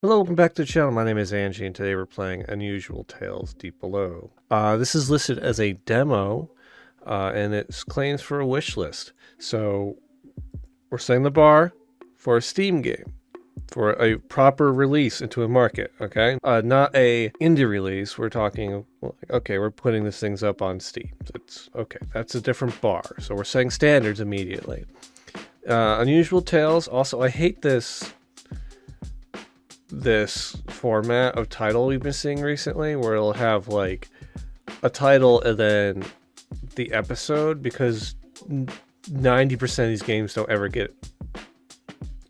Hello, welcome back to the channel. My name is Angie, and today we're playing Unusual Tales Deep Below. This is listed as a demo, and it's claims for a wish list. So we're setting the bar for a Steam game, for a proper release into a market. Okay, not a indie release. We're talking. Okay, we're putting these things up on Steam. It's okay. That's a different bar. So we're setting standards immediately. Unusual Tales. Also, I hate this format of title we've been seeing recently, where it'll have like a title and then the episode, because 90% of these games don't ever get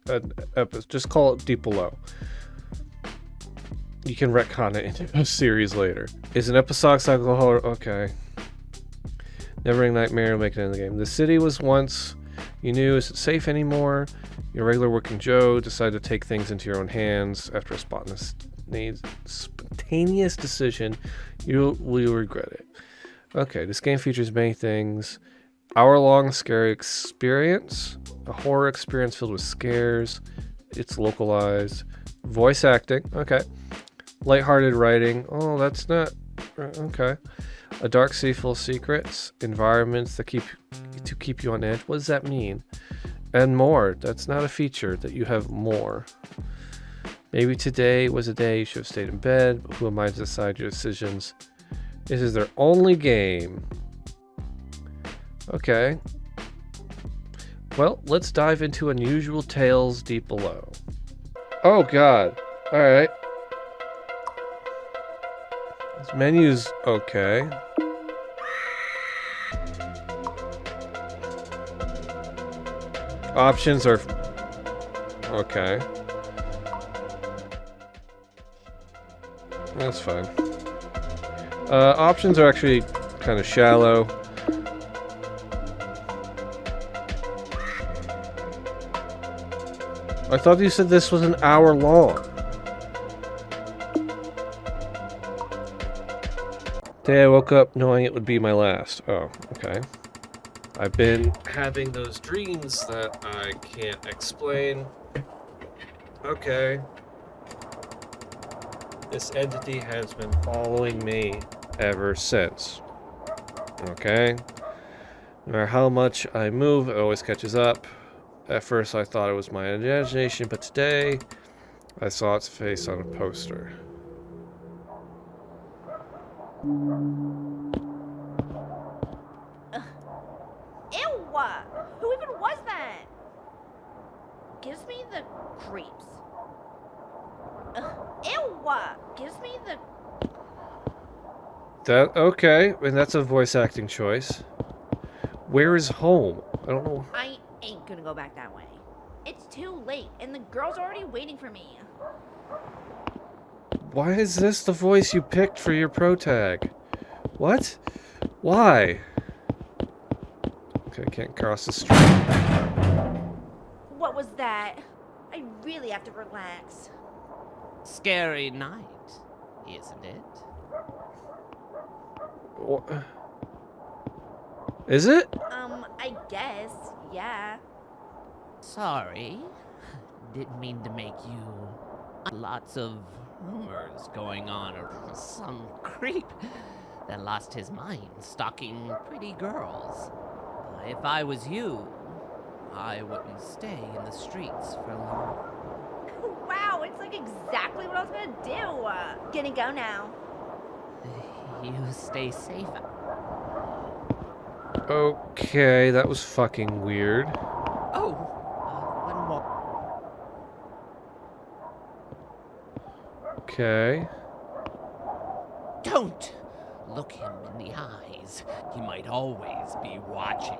an episode. Just call it Deep Below. You can retcon it into a series later. Is an episodic cycle horror? Okay. Never-ending nightmare will make it in the game. The city was once you knew. Is it safe anymore? Your regular working Joe decided to take things into your own hands after a spontaneous decision. You will regret it. Okay, this game features many things. Hour-long scary experience. A horror experience filled with scares. It's localized. Voice acting. Okay. Lighthearted writing. Oh, that's not... Okay. A dark sea full of secrets. Environments that keep you on edge. What does that mean? And more. That's not a feature, that you have more. Maybe today was a day you should have stayed in bed, but who am I to decide your decisions? This is their only game. Okay. Well, let's dive into Unusual Tales Deep Below. Oh god. Alright. This menu's okay. Options are okay. That's fine. Options are actually kind of shallow. I thought you said this was an hour long. Today I woke up knowing it would be my last. Oh, okay. I've been having those dreams that I can't explain. Okay. This entity has been following me ever since. Okay. No matter how much I move, it always catches up. At first I thought it was my imagination, but today I saw its face on a poster. Ew! Who even was that? Gives me the creeps. Ew! Gives me the... That, okay, and that's a voice acting choice. Where is home? I don't know. I ain't gonna go back that way. It's too late, and the girl's already waiting for me. Why is this the voice you picked for your pro tag? What? Why? Okay, I can't cross the street. What was that? I really have to relax. Scary night, isn't it? What? Is it? I guess, yeah. Sorry. Didn't mean to make you... Lots of rumors going on around some creep that lost his mind stalking pretty girls. If I was you, I wouldn't stay in the streets for long. Wow, it's like exactly what I was gonna do. Gonna go now. You stay safe. Okay, that was fucking weird. Oh, one more. Okay. Don't look him in the eyes. He might always be watching,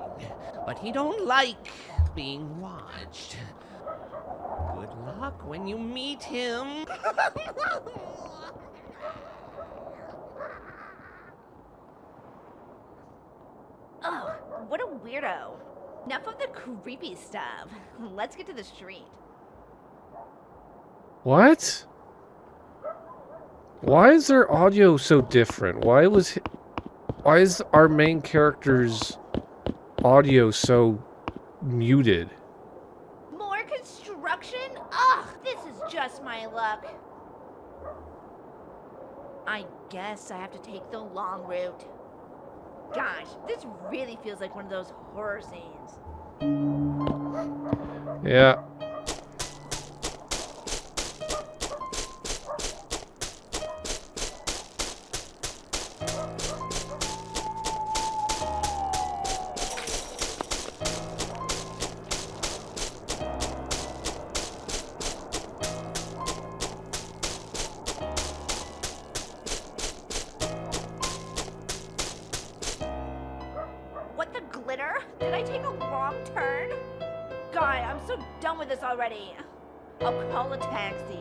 but he don't like being watched. Good luck when you meet him. Ugh, what a weirdo. Enough of the creepy stuff. Let's get to the street. What? Why is their audio so different? Why is our main character's audio so muted? More construction? Ugh, this is just my luck. I guess I have to take the long route. Gosh, this really feels like one of those horror scenes. Yeah. What the glitter? Did I take a wrong turn? God, I'm so done with this already. I'll call a taxi.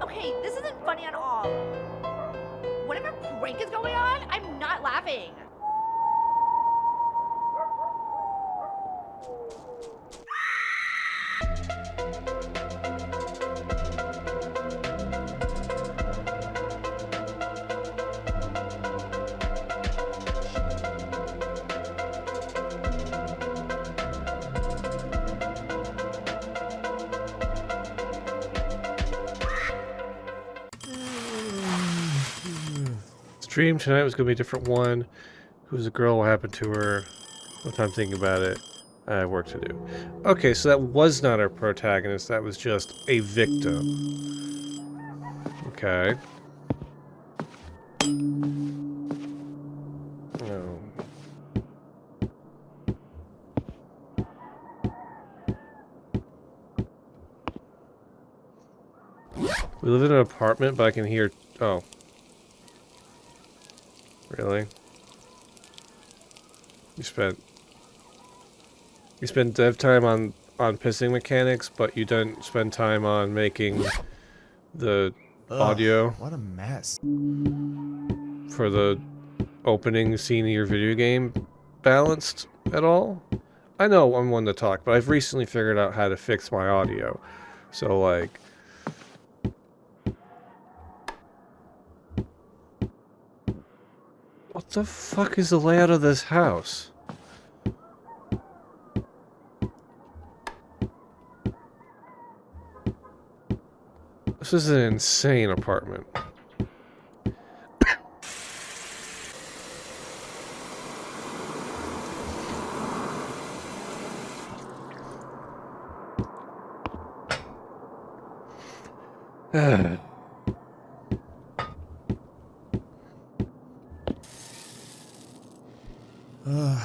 Okay, this isn't funny at all. Whatever prank is going on, I'm not laughing. Dream tonight was going to be a different one. Who's the girl? What happened to her? What time thinking about it? I have work to do. Okay, so that was not our protagonist. That was just a victim. Okay. Oh. We live in an apartment, but I can hear... Oh. Really? You spent dev time on pissing mechanics, but you didn't spend time on making the audio What a mess. for the opening scene of your video game balanced at all? I know I'm one to talk, but I've recently figured out how to fix my audio. So, like... What the fuck is the layout of this house? This is an insane apartment.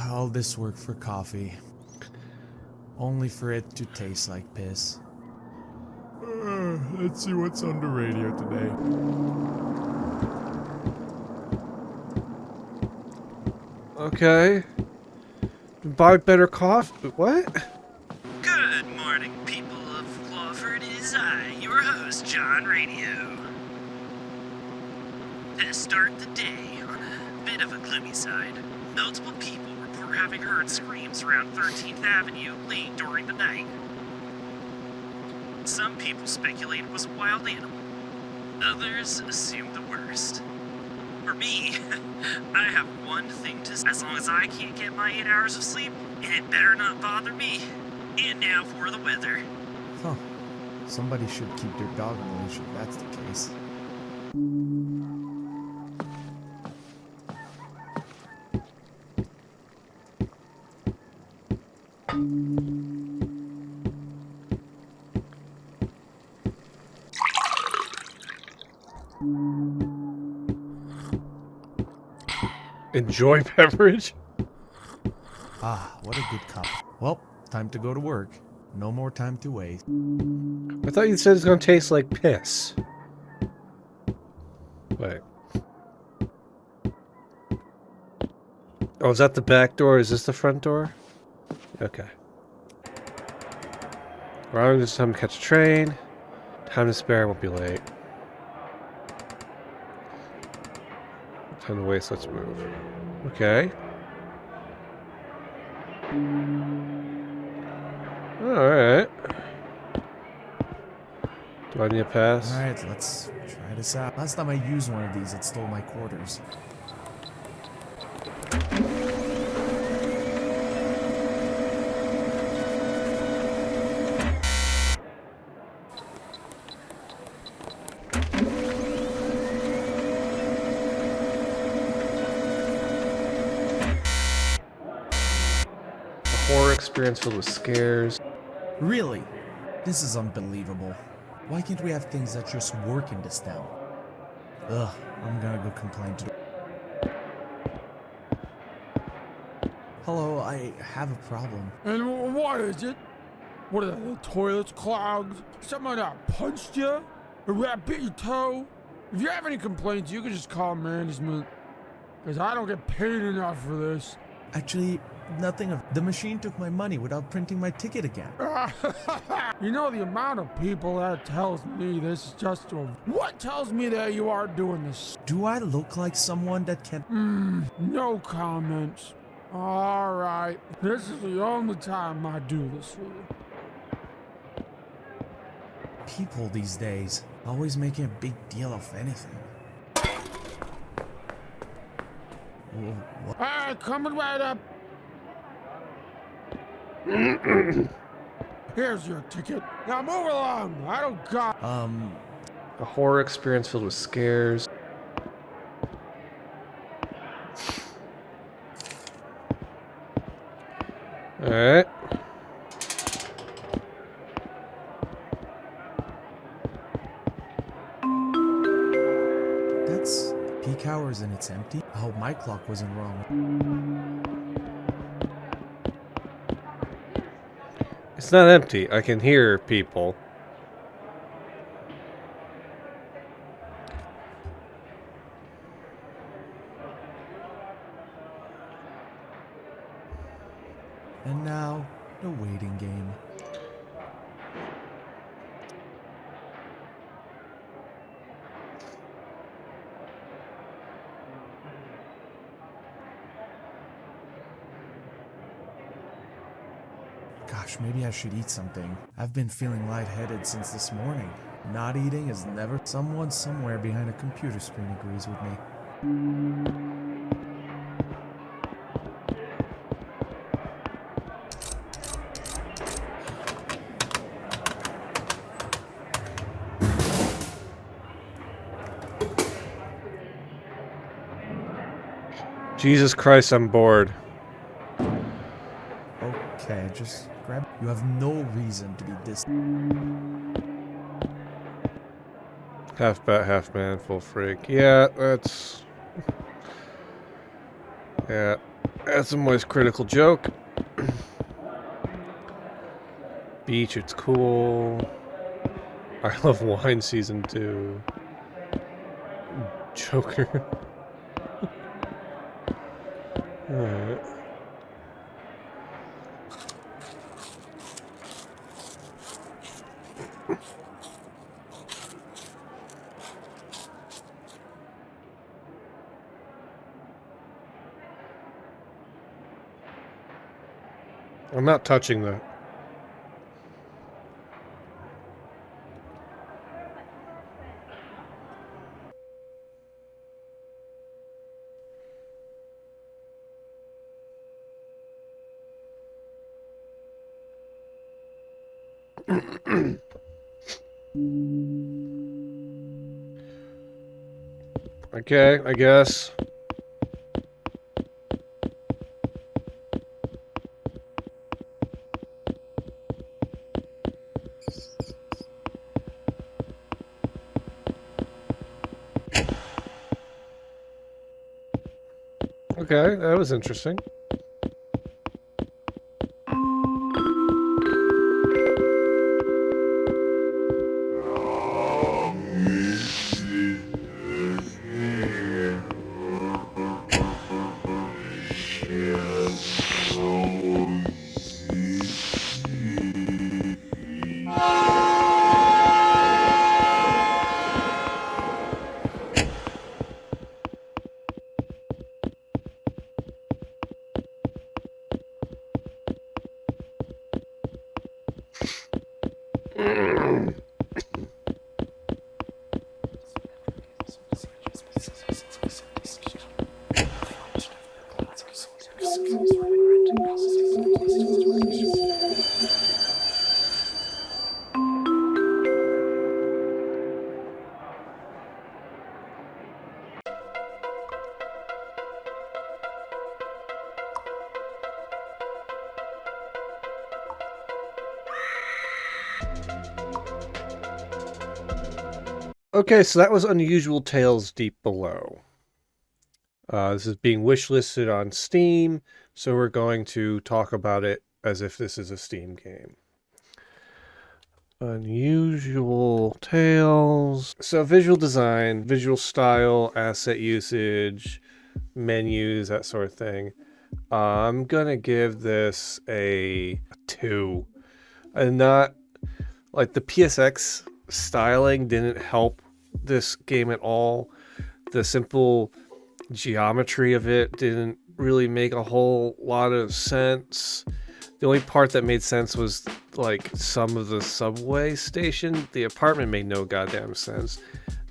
All this work for coffee. Only for it to taste like piss. Let's see what's on the radio today. Okay. Buy better coffee. What? Good morning, people of Clawford. It is I, your host, John Radio. To start the day on a bit of a gloomy side, multiple people report having heard screams around 13th Avenue late during the night. Some people speculate it was a wild animal. Others assume the worst. For me, I have one thing to say. As long as I can't get my 8 hours of sleep, and it better not bother me. And now for the weather. Huh. Somebody should keep their dog on the leash if that's the case. Enjoy beverage? Ah, what a good cup. Well, time to go to work. No more time to waste. I thought you said it's gonna taste like piss. Wait. Oh, is that the back door? Is this the front door? Okay. Wrong, this time to catch a train. Time to spare, won't be late. Time to waste, let's move. Okay. Alright. Do I need a pass? Alright, let's try this out. Last time I used one of these, it stole my quarters. horror experience filled with scares. Really? This is unbelievable. Why can't we have things that just work in this town? Ugh, I'm gonna go complain to the... Hello, I have a problem. And what is it? What are the toilets clogged? Someone punched you? A rat bit your toe? If you have any complaints, you can just call management. Because I don't get paid enough for this. Actually, nothing of... The machine took my money without printing my ticket again. You know, the amount of people that tells me this is just to... What tells me that you are doing this? Do I look like someone that can... No comments. Alright, this is the only time I do this for you. People these days, always making a big deal of anything. What? Alright, coming right up. Here's your ticket. Now move along. I don't got... A horror experience filled with scares. Alright. That's peak hours and it's empty? I hope my clock wasn't wrong. It's not empty. I can hear people. And now, the waiting game. Gosh, maybe I should eat something. I've been feeling lightheaded since this morning. Not eating is never... Someone somewhere behind a computer screen agrees with me. Jesus Christ, I'm bored. Okay, just grab... You have no reason to be this... Half bat, half man, full freak. Yeah, that's... Yeah, that's a most critical joke. Beach, it's cool. I love wine season 2. Joker. Alright. I'm not touching that. Okay, I guess. Okay, that was interesting. Okay, so that was Unusual Tales Deep Below. This is being wishlisted on Steam, so we're going to talk about it as if this is a Steam game. Unusual Tales. So visual design, visual style, asset usage, menus, that sort of thing. I'm gonna give this a 2. And not like the PSX styling didn't help this game at all. The simple geometry of it didn't really make a whole lot of sense. The only part that made sense was like some of the subway station. The apartment made no goddamn sense.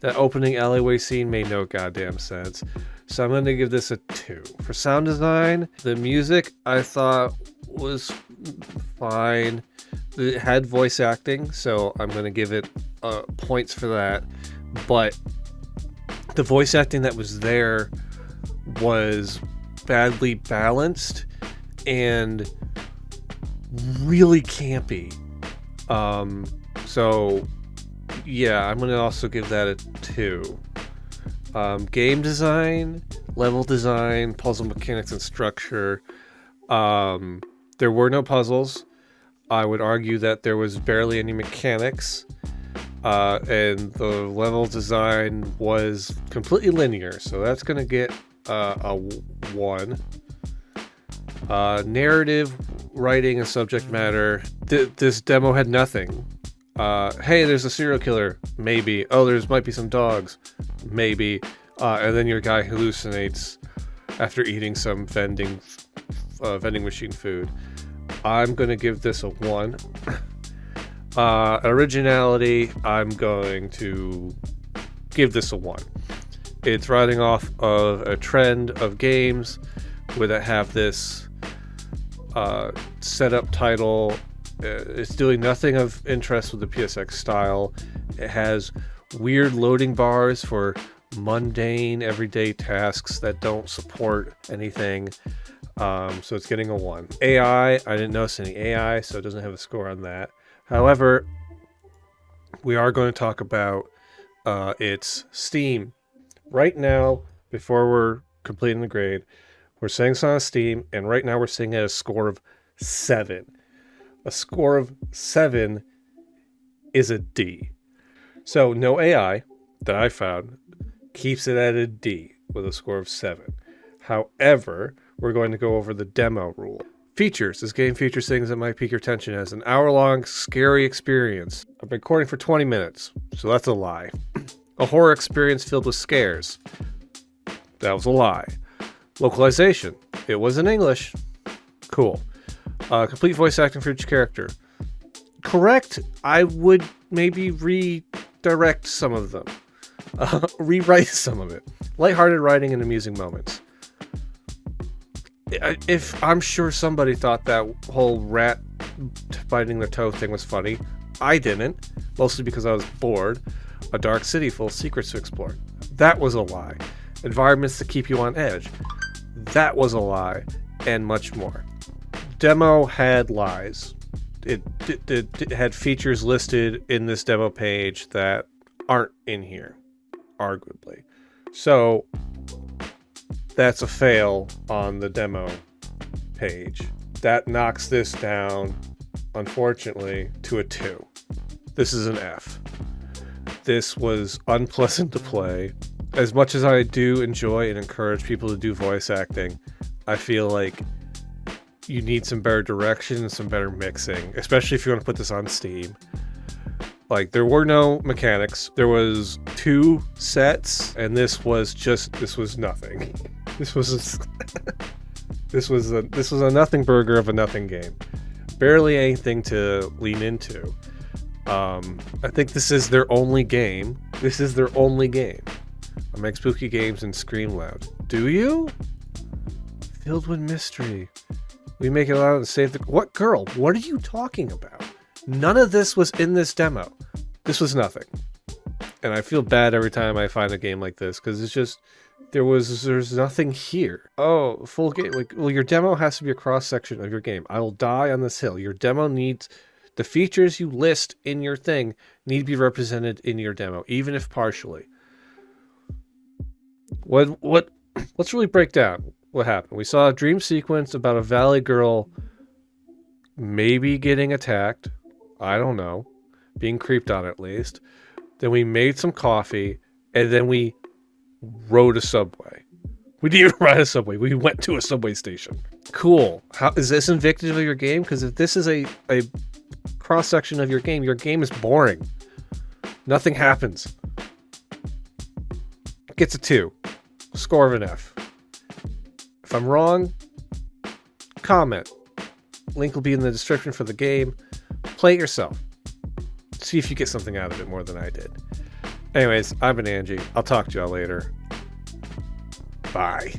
That opening alleyway scene made no goddamn sense. So I'm going to give this a 2. For sound design, the music I thought was fine. It had voice acting, so I'm going to give it points for that. But the voice acting that was there was badly balanced and really campy. So yeah, I'm gonna also give that a 2. Game design, level design, puzzle mechanics and structure. There were no puzzles. I would argue that there was barely any mechanics. And the level design was completely linear, so that's gonna get a 1. Narrative, writing, and subject matter. This demo had nothing. Hey, there's a serial killer. Maybe. Oh, might be some dogs. Maybe. And then your guy hallucinates after eating some vending machine food. I'm going to give this a 1. Originality, I'm going to give this a 1. It's riding off of a trend of games where they have this setup title. It's doing nothing of interest with the PSX style. It has weird loading bars for mundane everyday tasks that don't support anything. So it's getting a 1. AI, I didn't notice any AI, so it doesn't have a score on that. However, we are going to talk about its Steam. Right now, before we're completing the grade, we're saying it's on Steam, and right now we're seeing at a score of 7. A score of 7 is a D. So no AI that I found keeps it at a D with a score of 7. However, we're going to go over the demo rule. Features. This game features things that might pique your attention as an hour-long scary experience. I've been recording for 20 minutes, so that's a lie. A horror experience filled with scares. That was a lie. Localization. It was in English. Cool. Complete voice acting for each character. Correct. I would maybe redirect some of them. Rewrite some of it. Lighthearted writing and amusing moments. If I'm sure somebody thought that whole rat biting their toe thing was funny. I didn't. Mostly because I was bored. A dark city full of secrets to explore. That was a lie. Environments to keep you on edge. That was a lie. And much more. Demo had lies. It had features listed in this demo page that aren't in here, arguably. So that's a fail on the demo page. That knocks this down, unfortunately, to a 2. This is an F. This was unpleasant to play. As much as I do enjoy and encourage people to do voice acting, I feel like you need some better direction and some better mixing, especially if you want to put this on Steam. Like, there were no mechanics. There was 2 sets, and this was nothing. This was a nothing burger of a nothing game. Barely anything to lean into. I think this is their only game. I make spooky games and scream loud. Do you? Filled with mystery. We make it loud and save the... What girl? What are you talking about? None of this was in this demo. This was nothing. And I feel bad every time I find a game like this, because it's just... There's nothing here. Oh, full game. Like, well, your demo has to be a cross-section of your game. I will die on this hill. Your demo The features you list in your thing need to be represented in your demo, even if partially. Let's really break down what happened. We saw a dream sequence about a valley girl maybe getting attacked. I don't know. Being creeped on, at least. Then we made some coffee, and then we rode a subway. We didn't even ride a subway. We went to a subway station. Cool. How is this indicative of your game? Because if this is a cross-section of your game is boring. Nothing happens. Gets a 2. Score of an F. If I'm wrong, comment. Link will be in the description for the game. Play it yourself. See if you get something out of it more than I did. Anyways, I've been Angie. I'll talk to y'all later. Bye.